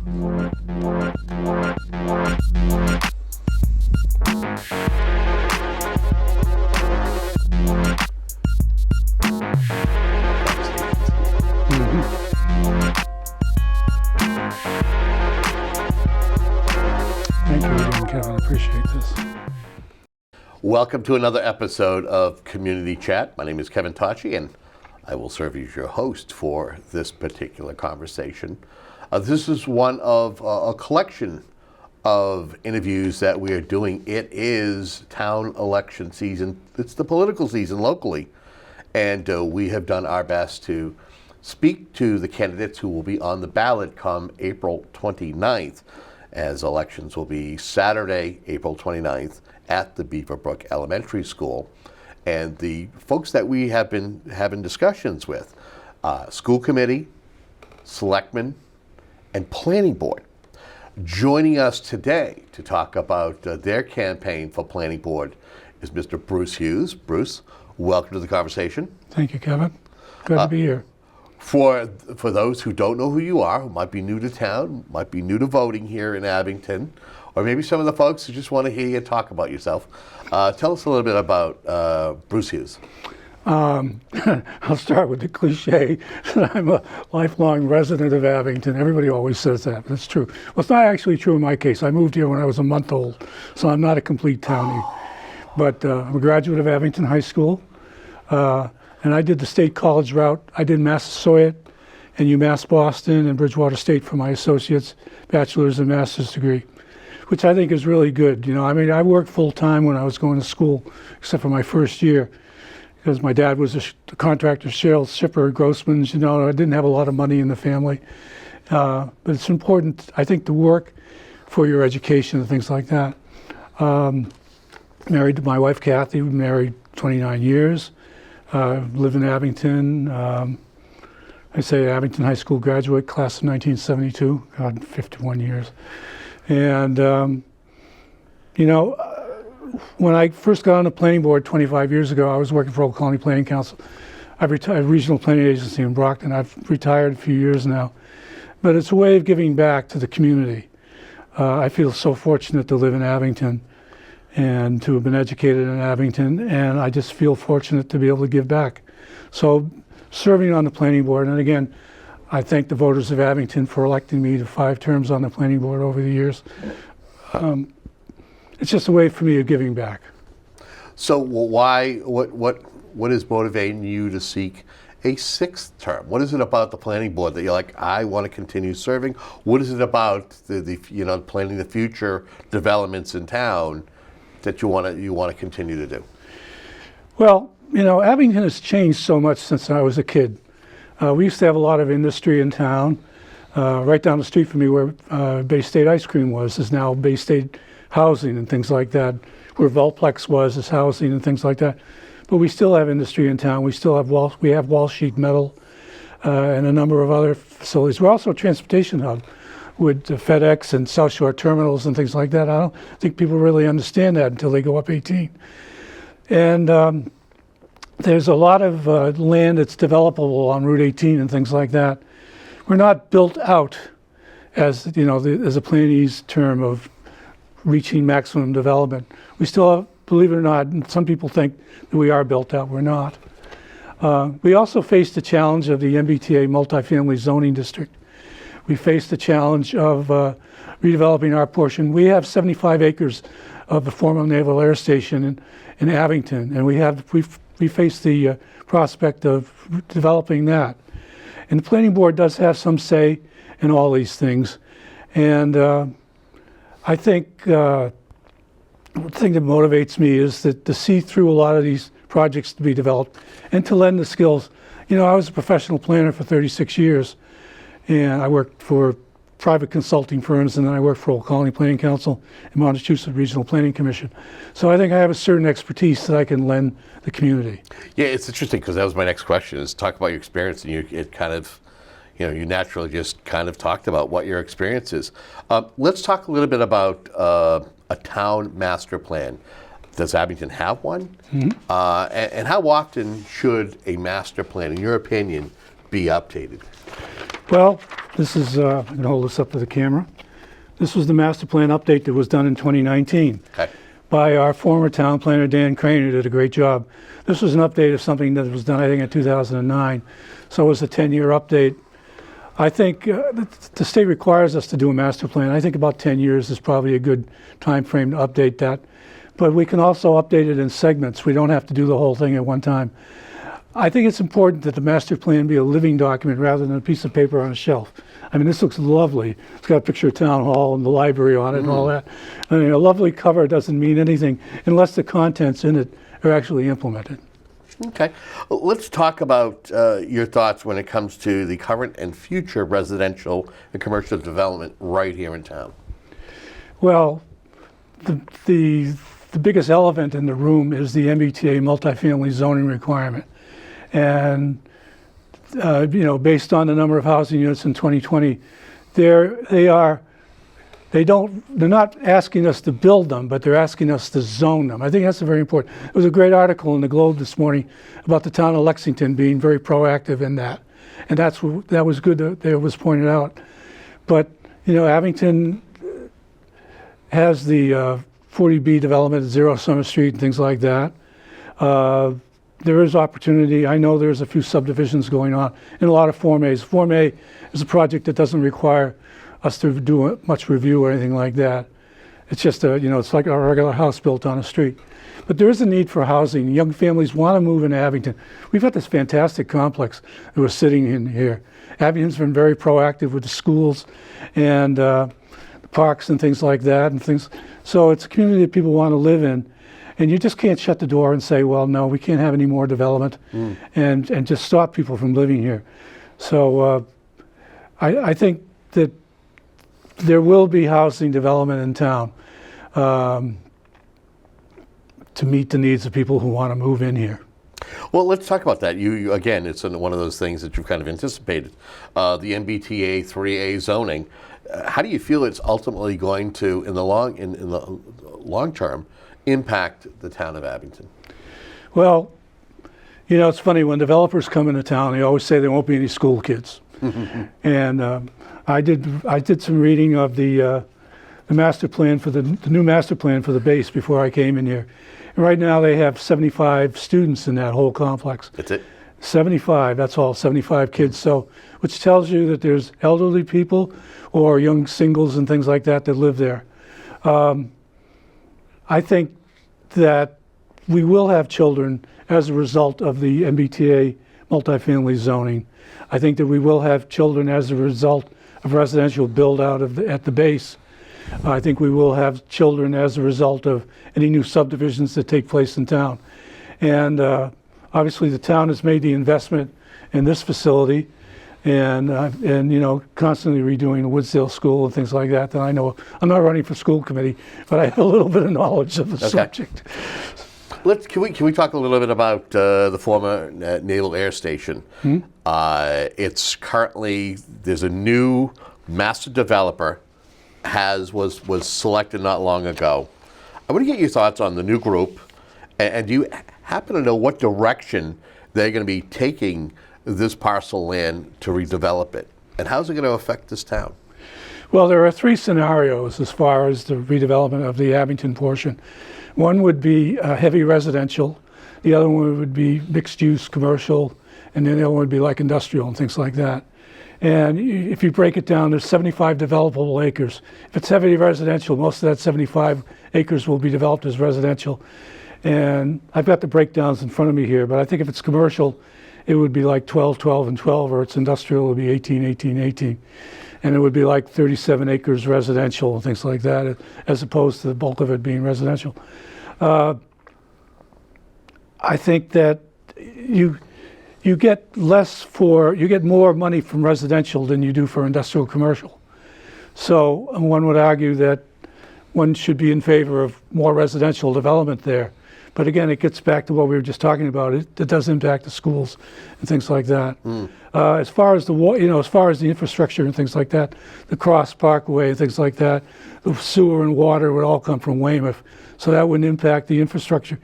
Thank you again, Kevin. I appreciate this. Welcome to another episode of Community Chat. My name is Kevin Tocci, and I will serve as your host for this particular conversation. This is one of a collection of interviews that we are doing. It is town election season. It's the political season locally, and we have done our best to speak to the candidates who will be on the ballot come April 29th, as elections will be Saturday, April 29th, at the Beaverbrook Elementary School. And the folks that we have been having discussions with, school committee, selectmen, and planning board. Joining us today to talk about their campaign for planning board is Mr. Bruce Hughes. Bruce, welcome to the conversation. Thank you, Kevin. Good to be here. For those who don't know who you are, who might be new to town, might be new to voting here in Abington, or maybe some of the folks who just want to hear you talk about yourself, tell us a little bit about Bruce Hughes. I'll start with the cliche that I'm a lifelong resident of Abington. Everybody always says that, but it's true. Well, it's not actually true in my case. I moved here when I was a month old, so I'm not a complete townie. But I'm a graduate of Abington High School, and I did the state college route. I did Massasoit and UMass Boston and Bridgewater State for my associate's, bachelor's and master's degree, which I think is really good. You know, I mean, I worked full time when I was going to school, except for my first year, because my dad was a contractor, shipper, Grossman's. You know, I didn't have a lot of money in the family. But it's important, I think, to work for your education and things like that. Married to my wife, Kathy. We married 29 years. Live in Abington. I say Abington High School graduate, class of 1972. God, 51 years. And, you know, when I first got on the planning board 25 years ago, I was working for Old Colony Planning Council. I've retired, regional planning agency in Brockton. I've retired a few years now. But it's a way of giving back to the community. I feel so fortunate to live in Abington and to have been educated in Abington, and I just feel fortunate to be able to give back. So serving on the planning board, and again, I thank the voters of Abington for electing me to 5 terms on the planning board over the years. It's just a way for me of giving back. So what is motivating you to seek a 6th term? What is it about the planning board that you're like, I want to continue serving? What is it about the you know, planning the future developments in town that you want to continue to do? Well, you know, Abington has changed so much since I was a kid. We used to have a lot of industry in town. Right down the street from me where Bay State Ice Cream was is now Bay State Housing and things like that. Where Volplex was is housing and things like that. But we still have industry in town. We still have wall sheet metal and a number of other facilities. We're also a transportation hub with FedEx and South Shore terminals and things like that. I don't think people really understand that until they go up 18. And there's a lot of land that's developable on Route 18 and things like that. We're not built out as, you know, as a plannee's term of reaching maximum development. We still have, believe it or not, and some people think that we are built out. We're not. We also face the challenge of the NBTA multifamily zoning district. We face the challenge of redeveloping our portion. We have 75 acres of the former Naval Air Station in Abington, and we face the prospect of developing that. And the planning board does have some say in all these things. And I think the thing that motivates me is that to see through a lot of these projects to be developed and to lend the skills. You know, I was a professional planner for 36 years. And I worked for private consulting firms, and then I worked for Old Colony Planning Council and Massachusetts Regional Planning Commission. So I think I have a certain expertise that I can lend the community. Yeah, it's interesting because that was my next question, is talk about your experience, and it kind of, you know, you naturally just kind of talked about what your experience is. Let's talk a little bit about a town master plan. Does Abington have one? Mm-hmm. And how often should a master plan, in your opinion, be updated? Well, This is, I can hold this up to the camera. This was the master plan update that was done in 2019 Okay. by our former town planner, Dan Crane, who did a great job. This was an update of something that was done, I think, in 2009. So it was a 10-year update. I think the state requires us to do a master plan. I think about 10 years is probably a good time frame to update that. But we can also update it in segments. We don't have to do the whole thing at one time. I think it's important that the master plan be a living document rather than a piece of paper on a shelf. I mean, this looks lovely. It's got a picture of Town Hall and the library on it and all that. I mean, a lovely cover doesn't mean anything unless the contents in it are actually implemented. Okay. Let's talk about your thoughts when it comes to the current and future residential and commercial development right here in town. Well, the biggest elephant in the room is the NBTA multifamily zoning requirement. And, based on the number of housing units in 2020, they're not asking us to build them, but they're asking us to zone them. I think that's very important. There was a great article in the Globe this morning about the town of Lexington being very proactive in that. And that was good that it was pointed out. But, Abington has the 40B development at 0 Summer Street and things like that. There is opportunity. I know there's a few subdivisions going on in a lot of Form A's. Form A is a project that doesn't require us to do much review or anything like that. It's just it's like a regular house built on a street. But there is a need for housing. Young families want to move into Abington. We've got this fantastic complex that we're sitting in here. Abington's been very proactive with the schools and the parks and things like that So it's a community that people want to live in. And you just can't shut the door and say, well, no, we can't have any more development and just stop people from living here. So I think that there will be housing development in town to meet the needs of people who want to move in here. Well, let's talk about that. You again, it's one of those things that you've kind of anticipated. The NBTA 3A zoning. How do you feel it's ultimately going to, in the long term, impact the town of Abington? Well, it's funny, when developers come into town, they always say there won't be any school kids. And I did some reading of the master plan for the new master plan for the base before I came in here. And right now they have 75 students in that whole complex. That's it? 75, that's all, 75 kids. So, which tells you that there's elderly people or young singles and things like that live there. I think that we will have children as a result of the NBTA multifamily zoning. I think that we will have children as a result of residential build out at the base. I think we will have children as a result of any new subdivisions that take place in town. And obviously the town has made the investment in this facility and constantly redoing the Woodsdale School and things like that. And I know I'm not running for school committee, but I have a little bit of knowledge of the subject. Can we talk a little bit about the former Naval Air Station? It's currently, there's a new master developer was selected not long ago. I want to get your thoughts on the new group, and do you happen to know what direction they're going to be taking this parcel land to redevelop it, and how's it going to affect this town? Well, there are 3 scenarios as far as the redevelopment of the Abington portion. One would be heavy residential, the other one would be mixed use commercial, and then the other one would be like industrial and things like that. And if you break it down, there's 75 developable acres. If it's heavy residential, most of that 75 acres will be developed as residential. And I've got the breakdowns in front of me here, but I think if it's commercial, it would be like 12, 12, and 12, or it's industrial, it would be 18, 18, 18. And it would be like 37 acres residential and things like that, as opposed to the bulk of it being residential. I think that you get more money from residential than you do for industrial commercial. So one would argue that one should be in favor of more residential development there. But again, it gets back to what we were just talking about. It does impact the schools and things like that. As far as the infrastructure and things like that, the Cross Parkway and things like that, the sewer and water would all come from Weymouth. So that wouldn't impact the infrastructure,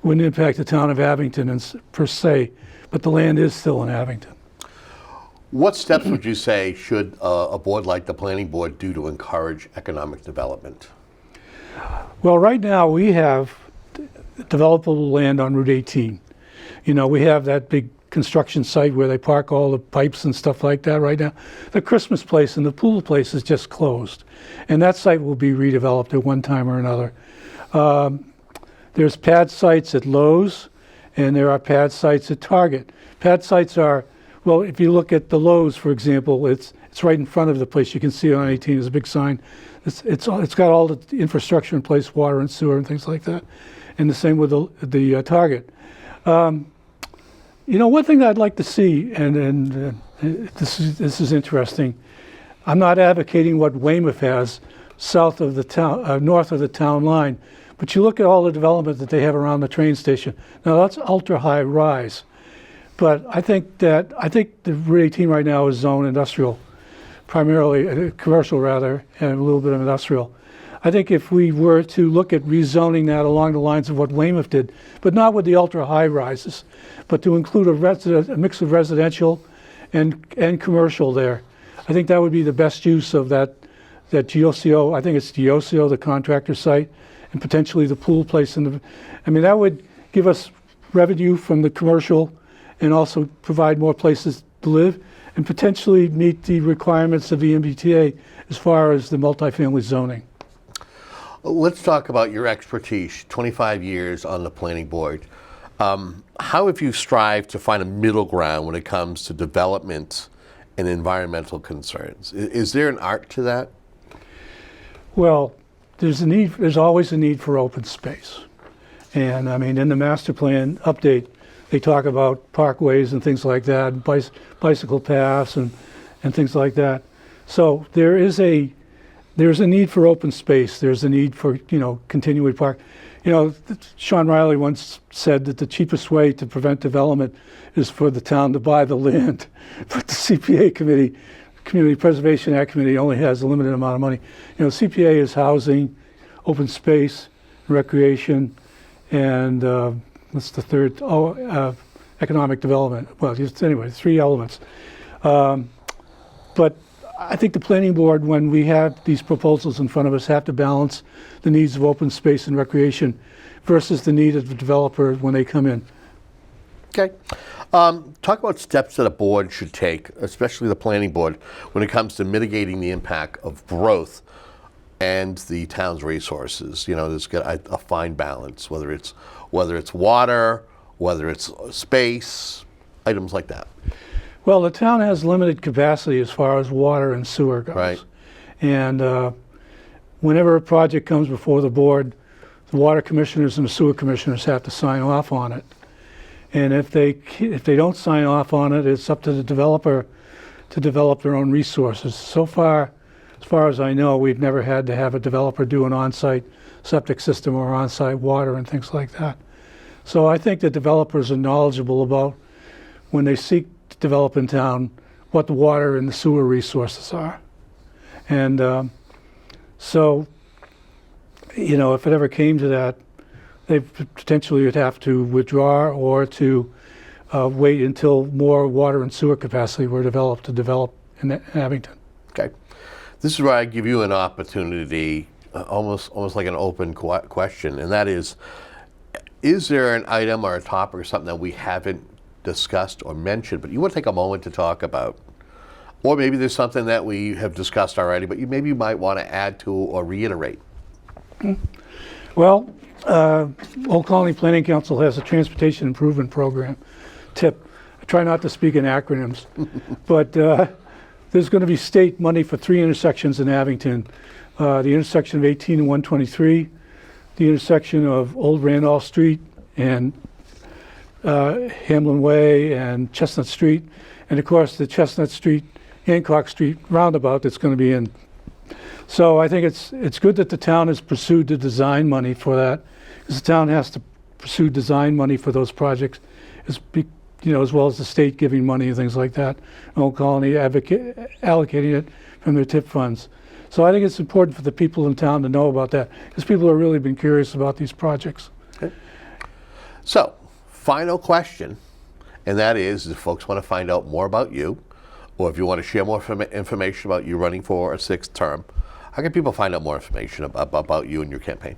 wouldn't impact the town of Abington per se. But the land is still in Abington. What steps would you say should a board like the planning board do to encourage economic development? Well, right now we have developable land on Route 18. You know, we have that big construction site where they park all the pipes and stuff like that right now. The Christmas place and the pool place is just closed. And that site will be redeveloped at one time or another. There's pad sites at Lowe's, and there are pad sites at Target. Pad sites are, well, if you look at the Lowe's, for example, it's right in front of the place. You can see it on 18. There's a big sign. It's got all the infrastructure in place, water and sewer and things like that. And the same with the Target. You know, one thing that I'd like to see, and this is interesting. I'm not advocating what Weymouth has south of the town, north of the town line, but you look at all the development that they have around the train station. Now that's ultra high rise, but I think the Route 18 right now is zone industrial, primarily commercial rather, and a little bit of industrial. I think if we were to look at rezoning that along the lines of what Weymouth did, but not with the ultra high rises, but to include a mix of residential and commercial there, I think that would be the best use of that GOCO. I think it's GOCO, the contractor site, and potentially the pool place. I mean, that would give us revenue from the commercial and also provide more places to live and potentially meet the requirements of the NBTA as far as the multifamily zoning. Let's talk about your expertise, 25 years on the planning board. How have you strived to find a middle ground when it comes to development and environmental concerns? Is there an art to that? Well, there's always a need for open space. And I mean, in the master plan update, they talk about parkways and things like that, bicycle paths and things like that. So there's a need for open space. There's a need for, continuing park. Sean Riley once said that the cheapest way to prevent development is for the town to buy the land. But the CPA committee, Community Preservation Act committee, only has a limited amount of money. CPA is housing, open space, recreation, and what's the third? Economic development. Well, anyway, 3 elements. But I think the planning board, when we have these proposals in front of us, have to balance the needs of open space and recreation versus the need of the developer when they come in. Okay. Talk about steps that a board should take, especially the planning board, when it comes to mitigating the impact of growth and the town's resources. There's got a fine balance, whether it's water, whether it's space, items like that. Well, the town has limited capacity as far as water and sewer goes. Right. And whenever a project comes before the board, the water commissioners and the sewer commissioners have to sign off on it. And if they don't sign off on it, it's up to the developer to develop their own resources. So far, as far as I know, we've never had to have a developer do an on-site septic system or on-site water and things like that. So I think that developers are knowledgeable about, when they seek to develop in town, what the water and the sewer resources are. And so, if it ever came to that, they potentially would have to withdraw or to wait until more water and sewer capacity were developed to develop in Abington. Okay. This is where I give you an opportunity, almost like an open question, and that is there an item or a topic or something that we haven't discussed or mentioned, but you want to take a moment to talk about? Or maybe there's something that we have discussed already, but you might want to add to or reiterate. Well, Old Colony Planning Council has a transportation improvement program, TIP. I try not to speak in acronyms, but there's going to be state money for 3 intersections in Abington. The intersection of 18 and 123, the intersection of Old Randolph Street and Hamlin Way and Chestnut Street, and of course the Chestnut Street, Hancock Street roundabout that's going to be in. So I think it's good that the town has pursued the design money for that, because the town has to pursue design money for those projects, as well as the state giving money and things like that, and Old Colony allocating it from their TIP funds. So I think it's important for the people in town to know about that, because people have really been curious about these projects. Okay. So, final question, and that is, if folks want to find out more about you, or if you want to share more information about you running for a sixth term, how can people find out more information about you and your campaign?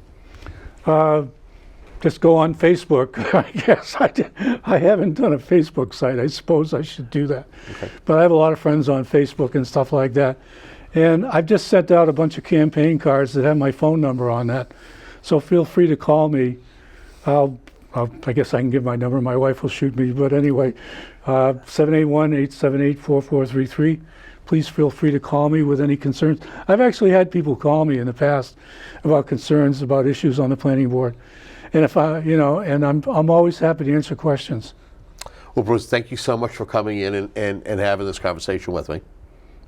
Just go on Facebook. I guess I haven't done a Facebook site. I suppose I should do that. Okay. But I have a lot of friends on Facebook and stuff like that. And I've just sent out a bunch of campaign cards that have my phone number on that. So feel free to call me. I guess I can give my number. My wife will shoot me. But anyway, 781-878-4433. Please feel free to call me with any concerns. I've actually had people call me in the past about concerns about issues on the planning board. And if and I'm always happy to answer questions. Well, Bruce, thank you so much for coming in and having this conversation with me.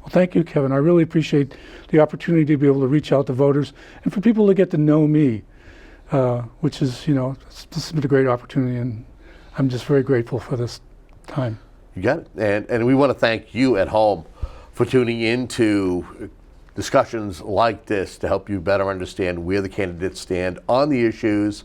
Well, thank you, Kevin. I really appreciate the opportunity to be able to reach out to voters and for people to get to know me, which is, this has been a great opportunity, and I'm just very grateful for this time. You got it. And we want to thank you at home for tuning in to discussions like this to help you better understand where the candidates stand on the issues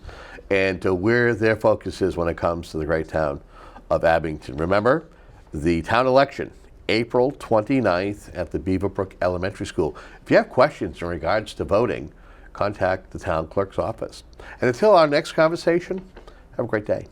and to where their focus is when it comes to the great town of Abington. Remember, the town election, April 29th at the Beaverbrook Elementary School. If you have questions in regards to voting, contact the town clerk's office. And until our next conversation, have a great day.